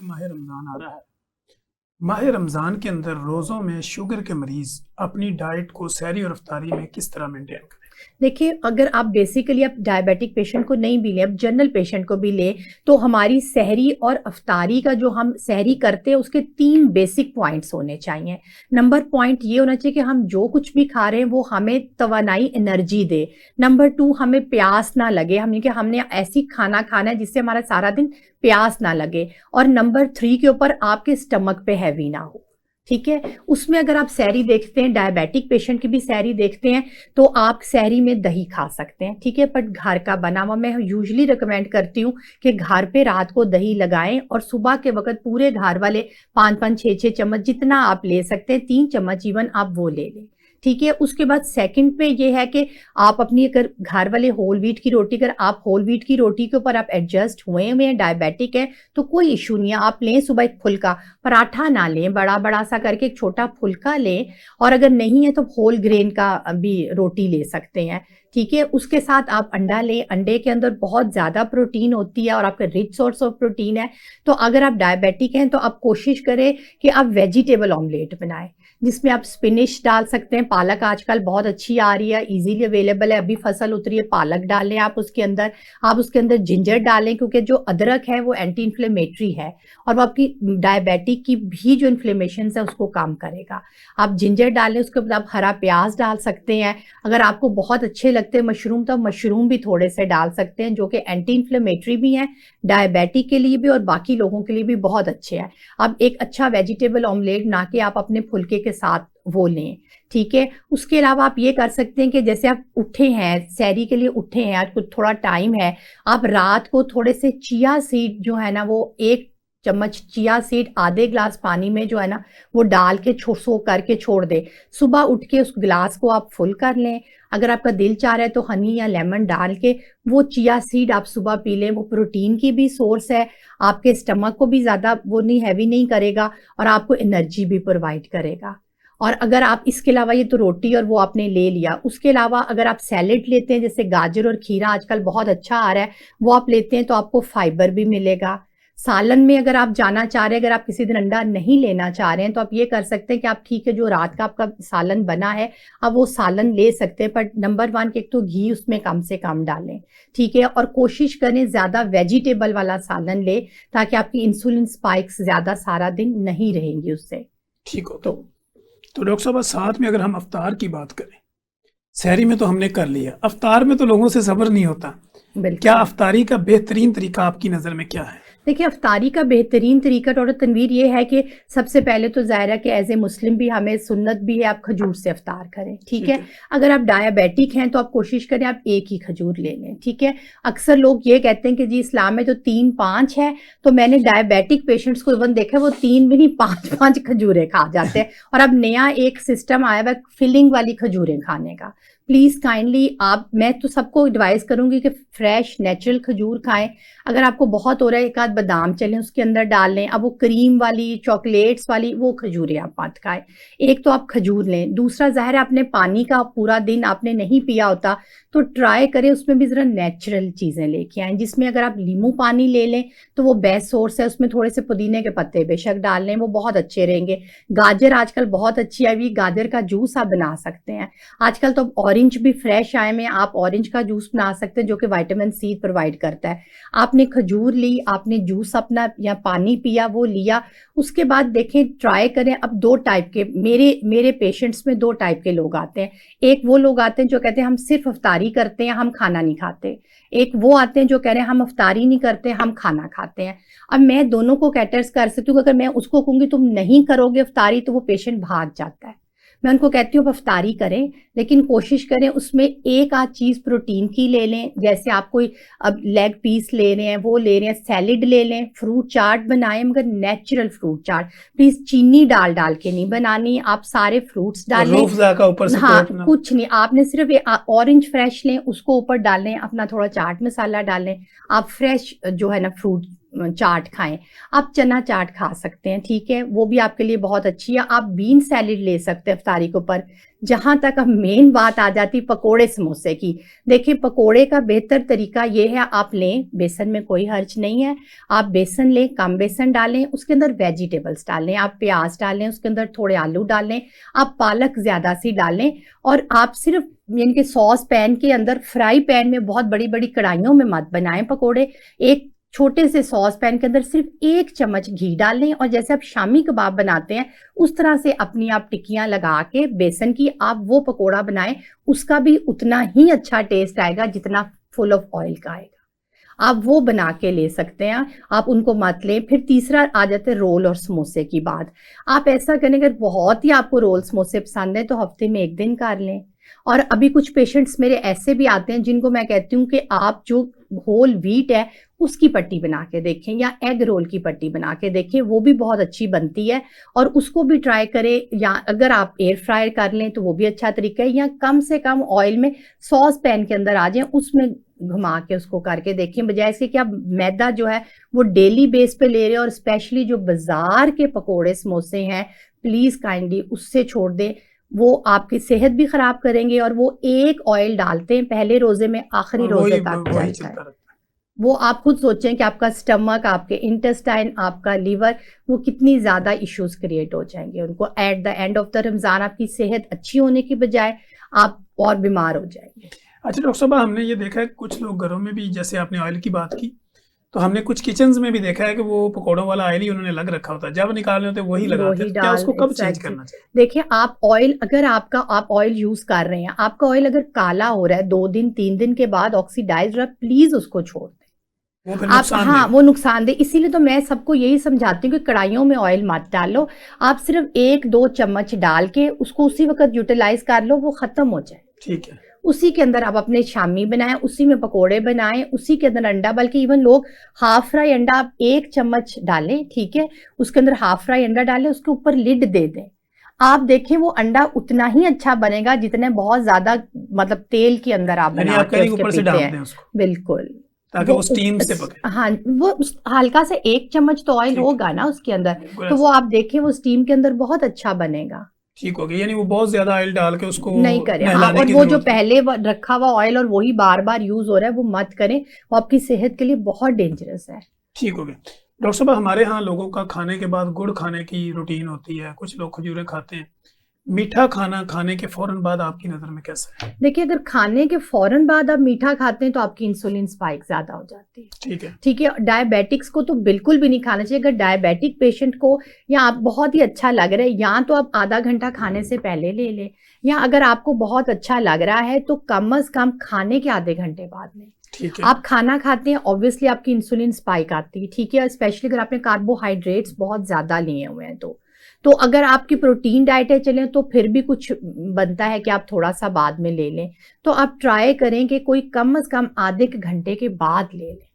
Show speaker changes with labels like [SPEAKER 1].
[SPEAKER 1] माह रमज़ान आ रहा है। माह रमज़ान के अंदर रोज़ों में शुगर के मरीज़ अपनी डाइट को सहरी और इफ्तारी में किस तरह मेंटेन करें?
[SPEAKER 2] देखिए, अगर आप बेसिकली आप डायबिटिक पेशेंट को नहीं भी लें, अब जनरल पेशेंट को भी लें, तो हमारी सहरी और अफ्तारी का जो हम सहरी करते हैं उसके 3 बेसिक पॉइंट्स होने चाहिए। नंबर पॉइंट ये होना चाहिए कि हम जो कुछ भी खा रहे हैं वो हमें तवानाई एनर्जी दे। नंबर 2 हमें प्यास ना लगे, हमने ऐसी खाना खाना है जिससे हमारा सारा दिन प्यास ना लगे। और नंबर 3 के ऊपर आपके स्टमक पे हैवी ना हो। ठीक है, उसमें अगर आप सहरी देखते हैं, डायबिटिक पेशेंट की भी सहरी देखते हैं, तो आप सहरी में दही खा सकते हैं। ठीक है, बट घर का बना हुआ मैं यूजुअली रिकमेंड करती हूँ कि घर पे रात को दही लगाएं और सुबह के वक्त पूरे घर वाले 5-5 6-6 चम्मच जितना आप ले सकते हैं, 3 चम्मच इवन आप वो ले लें। ठीक है, उसके बाद सेकंड पे ये है कि आप अपनी अगर घर वाले होल व्हीट की रोटी, अगर आप होल व्हीट की रोटी के ऊपर आप एडजस्ट हुए हैं, डायबिटिक है, तो कोई इशू नहीं है। आप लें सुबह एक फुल्का, पराठा ना लें, बड़ा बड़ा सा करके एक छोटा फुल्का लें। और अगर नहीं है तो होल ग्रेन का भी रोटी ले सकते हैं। ठीक है, उसके साथ आप अंडा लें। अंडे के अंदर बहुत ज़्यादा प्रोटीन होती है और आपका रिच सोर्स ऑफ प्रोटीन है। तो अगर आप डायबिटिक हैं तो आप कोशिश करें कि आप वेजिटेबल ऑमलेट बनाएं, जिसमें आप स्पिनिश डाल सकते हैं। पालक आजकल बहुत अच्छी आ रही है, इजीली अवेलेबल है, अभी फसल उतरी है, पालक डालें आप उसके अंदर। आप उसके अंदर जिंजर डालें, क्योंकि जो अदरक है वो एंटी इन्फ्लेमेटरी है और वो आपकी डायबिटिक की भी जो इन्फ्लेमेशन है उसको कम करेगा। आप जिंजर डालें, उसके बाद आप हरा प्याज डाल सकते हैं। अगर आपको बहुत अच्छे लगते हैं मशरूम, तो आप मशरूम भी थोड़े से डाल सकते हैं, जो कि एंटी इन्फ्लेमेटरी भी हैं, डायबिटिक के लिए भी और बाकी लोगों के लिए भी बहुत अच्छे हैं। अब एक अच्छा वेजिटेबल ऑमलेट ना कि आप अपने फुल्के के साथ वो लें। ठीक है, उसके अलावा आप ये कर सकते हैं कि जैसे आप उठे हैं, सहरी के लिए उठे हैं, आज कुछ थोड़ा टाइम है, आप रात को थोड़े से चिया सीड जो है ना, वो 1 चम्मच चिया सीड आधे ग्लास पानी में जो है ना वो डाल के सो करके छोड़ दे। सुबह उठ के उस गिलास को आप फुल कर लें। अगर आपका दिल चाह रहा है तो हनी या लेमन डाल के वो चिया सीड आप सुबह पी लें। वो प्रोटीन की भी सोर्स है, आपके स्टमक को भी ज़्यादा वो नहीं हैवी नहीं करेगा और आपको एनर्जी भी प्रोवाइड करेगा। और अगर आप इसके अलावा, ये तो रोटी और वो आपने ले लिया, उसके अलावा अगर आप सैलेड लेते हैं, जैसे गाजर और खीरा आजकल बहुत अच्छा आ रहा है, वो आप लेते हैं तो आपको फाइबर भी मिलेगा। सालन में अगर आप जाना चाह रहे हैं, अगर आप किसी दिन अंडा नहीं लेना चाह रहे हैं, तो आप ये कर सकते हैं कि आप ठीक है, जो रात का आपका सालन बना है आप वो सालन ले सकते हैं, पर नंबर 1 कि एक तो घी उसमें कम से कम डालें। ठीक है, और कोशिश करें ज़्यादा वेजिटेबल वाला सालन ले, ताकि आपकी इंसुलिन स्पाइक्स ज़्यादा सारा दिन नहीं रहेंगी उससे।
[SPEAKER 1] ठीक हो तो डॉक्टर साहब, साथ में अगर हम अफ्तार की बात करें, सहरी में तो हमने कर लिया, अफ्तार में तो लोगों से सब्र नहीं होता।
[SPEAKER 2] बिल्कुल।
[SPEAKER 1] क्या अफ्तारी का बेहतरीन तरीका आपकी नज़र में क्या है?
[SPEAKER 2] देखिए, अफ्तारी का बेहतरीन तरीका डॉक्टर तनवीर ये है कि सबसे पहले तो ज़ाहिर है कि एज ए मुस्लिम भी हमें सुन्नत भी है आप खजूर से अफ्तार करें। ठीक है, अगर आप डायबिटिक हैं तो आप कोशिश करें आप एक ही खजूर ले लें। ठीक है, अक्सर लोग ये कहते हैं कि जी इस्लाम में तो 3-5 है, तो मैंने डायबिटिक पेशेंट्स को इवन देखा है वो 3 भी नहीं 5-5 खजूरें खा जाते हैं। और अब नया एक सिस्टम आया हुआ फिलिंग वाली खजूरें खाने का। प्लीज़ काइंडली आप, मैं तो सबको एडवाइस करूंगी कि फ्रेश नेचुरल खजूर खाएं। अगर आपको बहुत हो रहा है, एक आध बादाम चलें उसके अंदर डाल लें। अब वो क्रीम वाली, चॉकलेट्स वाली वो खजूरें आप मत खाएं। एक तो आप खजूर लें, दूसरा ज़ाहिर है आपने पानी का पूरा दिन आपने नहीं पिया होता, तो ट्राई करें उसमें भी ज़रा नेचुरल चीज़ें लेके आएँ, जिसमें अगर आप नींबू पानी ले लें तो वो बेस्ट सोर्स है। उसमें थोड़े से पुदीने के पत्ते बेशक डाल लें, वो बहुत अच्छे रहेंगे। गाजर आजकल बहुत अच्छी आई हुई, गाजर का जूस आप बना सकते हैं। आजकल तो ऑरेंज भी फ्रेश आए में, आप ऑरेंज का जूस बना सकते हैं, जो कि विटामिन सी प्रोवाइड करता है। आपने खजूर ली, आपने जूस अपना या पानी पिया, वो लिया, उसके बाद देखें ट्राई करें। अब 2 टाइप के मेरे पेशेंट्स में 2 टाइप के लोग आते हैं। एक वो लोग आते हैं जो कहते हैं हम सिर्फ अफ्तारी करते हैं, हम खाना नहीं खाते। एक वो आते हैं जो कह रहे हैं हम अफ्तारी नहीं करते, हम खाना खाते हैं। अब मैं दोनों को कैटर्स कर सकती हूँ। अगर मैं उसको कहूँगी तुम नहीं करोगे अफ्तारी, तो वो पेशेंट भाग जाता है। मैं उनको कहती हूँ आप अफ्तारी करें, लेकिन कोशिश करें उसमें एक आध चीज़ प्रोटीन की ले लें। जैसे आप कोई अब लेग पीस ले रहे हैं, वो ले रहे हैं, सैलिड ले लें, फ्रूट चाट बनाएं, मगर नेचुरल फ्रूट चाट। प्लीज़ चीनी डाल डाल के नहीं बनानी, आप सारे फ्रूट्स डालें।
[SPEAKER 1] का ऊपर से
[SPEAKER 2] हाँ, कुछ नहीं, आपने सिर्फ ऑरेंज फ्रेश लें, उसको ऊपर डालें, अपना थोड़ा चाट मसाला डालें, आप फ्रेश जो है ना फ्रूट चाट खाएं, आप चना चाट खा सकते हैं, ठीक है, वो भी आपके लिए बहुत अच्छी है। आप बीन सैलेड ले सकते हैं इफ्तारी के ऊपर। जहां तक अब मेन बात आ जाती पकोड़े समोसे की, देखिए पकोड़े का बेहतर तरीका ये है, आप लें, बेसन में कोई हर्ज नहीं है, आप बेसन लें, कम बेसन डालें, उसके अंदर वेजिटेबल्स डालें, आप प्याज डालें, उसके अंदर थोड़े आलू डालें, आप पालक ज्यादा सी डालें, और आप सिर्फ यानी कि सॉस पैन के अंदर, फ्राई पैन में, बहुत बड़ी बड़ी कढ़ाइयों में मत बनाएं पकोड़े, एक छोटे से सॉस पैन के अंदर सिर्फ 1 चम्मच घी डाल लें, और जैसे आप शामी कबाब बनाते हैं उस तरह से अपनी आप टिक्कियां लगा के बेसन की आप वो पकोड़ा बनाएं, उसका भी उतना ही अच्छा टेस्ट आएगा जितना फुल ऑफ ऑयल का आएगा। आप वो बना के ले सकते हैं, आप उनको मत लें। फिर तीसरा आ जाते हैं रोल और समोसे की बात। आप ऐसा करें, अगर बहुत ही आपको रोल समोसे पसंद है तो हफ्ते में 1 दिन कर लें। और अभी कुछ पेशेंट्स मेरे ऐसे भी आते हैं जिनको मैं कहती हूँ कि आप जो होल व्हीट है उसकी पट्टी बना के देखें, या एग रोल की पट्टी बना के देखें, वो भी बहुत अच्छी बनती है, और उसको भी ट्राई करें। या अगर आप एयर फ्रायर कर लें तो वो भी अच्छा तरीका है, या कम से कम ऑयल में सॉस पैन के अंदर आ जाए, उसमें घुमा के उसको करके देखें, बजाय इसके कि आप मैदा जो है वो डेली बेस पे ले रहे हो। और स्पेशली जो बाजार के पकोड़े समोसे हैं, प्लीज काइंडली उससे छोड़ दें, वो आपकी सेहत भी खराब करेंगे, और वो एक ऑयल डालते हैं पहले रोजे में, आखिरी
[SPEAKER 1] और
[SPEAKER 2] रोजे
[SPEAKER 1] वही
[SPEAKER 2] तक
[SPEAKER 1] वही
[SPEAKER 2] जाता
[SPEAKER 1] चलता
[SPEAKER 2] है।
[SPEAKER 1] रहता है।
[SPEAKER 2] वो आप खुद सोचें कि आपका स्टमक, आपके इंटेस्टाइन, आपका लीवर, वो कितनी ज्यादा इश्यूज क्रिएट हो जाएंगे उनको। At the end of the Ramzan आपकी सेहत अच्छी होने की बजाय आप और बीमार हो जाएंगे।
[SPEAKER 1] अच्छा डॉक्टर साहब, हमने ये देखा है कुछ लोग घरों में भी, जैसे आपने ऑयल की बात की, तो हमने कुछ किचन्स में भी देखा है कि वो पकौड़ों वाला ऑयल ही उन्होंने अलग रखा होता है, जब निकालने होते हैं वही लगाते हैं। तो क्या उसको कब चेंज करना चाहिए?
[SPEAKER 2] देखिए, आप ऑयल, अगर आप ऑयल यूज कर रहे हैं, आपका ऑयल अगर काला हो रहा है 2 दिन 3 दिन के बाद ऑक्सीडाइज रहा, प्लीज उसको छोड़ दें।
[SPEAKER 1] वो फिर
[SPEAKER 2] आप,
[SPEAKER 1] नुकसान
[SPEAKER 2] हाँ,
[SPEAKER 1] देगा।
[SPEAKER 2] वो नुकसान दे। इसीलिए तो मैं सबको यही समझाती हूँ कि कढ़ाइयों में ऑयल मत डालो, आप सिर्फ 1-2 चम्मच डाल के उसको उसी वक्त यूटिलाइज कर लो, वो खत्म हो जाए।
[SPEAKER 1] ठीक है।
[SPEAKER 2] उसी के अंदर आप अपने शामी बनाएं, उसी में पकोड़े बनाएं, उसी के अंदर अंडा, बल्कि इवन लोग हाफ फ्राई अंडा आप 1 चम्मच डालें, ठीक है, उसके अंदर हाफ फ्राई अंडा डालें, उसके ऊपर लिड दे दें। आप देखें वो अंडा उतना ही अच्छा बनेगा जितने बहुत ज्यादा मतलब तेल के अंदर आप
[SPEAKER 1] यानी
[SPEAKER 2] बना
[SPEAKER 1] आप
[SPEAKER 2] के
[SPEAKER 1] कहीं
[SPEAKER 2] उसके
[SPEAKER 1] ऊपर से
[SPEAKER 2] पीते
[SPEAKER 1] डाल
[SPEAKER 2] हैं।
[SPEAKER 1] दें उसको,
[SPEAKER 2] बिल्कुल,
[SPEAKER 1] ताकि वो स्टीम से पके।
[SPEAKER 2] हाँ, वो हल्का से 1 चम्मच तो ऑयल
[SPEAKER 1] ठीक
[SPEAKER 2] होगा ना उसके अंदर,
[SPEAKER 1] बिल्कुल
[SPEAKER 2] तो वो
[SPEAKER 1] ऐसा।
[SPEAKER 2] आप देखें वो स्टीम के अंदर बहुत अच्छा बनेगा।
[SPEAKER 1] ठीक हो गया, यानी वो बहुत ज्यादा ऑयल डाल के उसको
[SPEAKER 2] नहीं करें, हाँ,
[SPEAKER 1] नहलाने
[SPEAKER 2] और
[SPEAKER 1] की
[SPEAKER 2] वो जो
[SPEAKER 1] जरूरत नहीं।
[SPEAKER 2] पहले रखा हुआ ऑयल और वही बार बार यूज हो रहा है वो मत करें, वो आपकी सेहत के लिए बहुत डेंजरस है।
[SPEAKER 1] ठीक हो गया। डॉक्टर साहब, हमारे यहाँ लोगों का खाने के बाद गुड़ खाने की रूटीन होती है, कुछ लोग खजूरें खाते हैं। मीठा खाना खाने के फौरन बाद आपकी नज़र में कैसा है?
[SPEAKER 2] देखिए, अगर खाने के फौरन बाद आप मीठा खाते हैं तो आपकी इंसुलिन स्पाइक ज्यादा हो जाती है।
[SPEAKER 1] ठीक है।
[SPEAKER 2] ठीक है, डायबिटिक्स को तो बिल्कुल भी नहीं खाना चाहिए। अगर डायबिटिक पेशेंट को या आप बहुत ही अच्छा लग रहा है, या तो आप आधा घंटा खाने से पहले ले लें, या अगर आपको बहुत अच्छा लग रहा है तो कम से कम खाने के आधे घंटे बाद में।
[SPEAKER 1] ठीक है।
[SPEAKER 2] आप खाना खाते हैं, ऑब्वियसली आपकी इंसुलिन स्पाइक आती है, ठीक है, स्पेशली अगर आपने कार्बोहाइड्रेट्स बहुत ज्यादा लिए हुए हैं तो अगर आपकी प्रोटीन डाइट है चलें तो फिर भी कुछ बनता है कि आप थोड़ा सा बाद में ले लें। तो आप ट्राई करें कि कोई कम से कम आधे घंटे के बाद ले लें।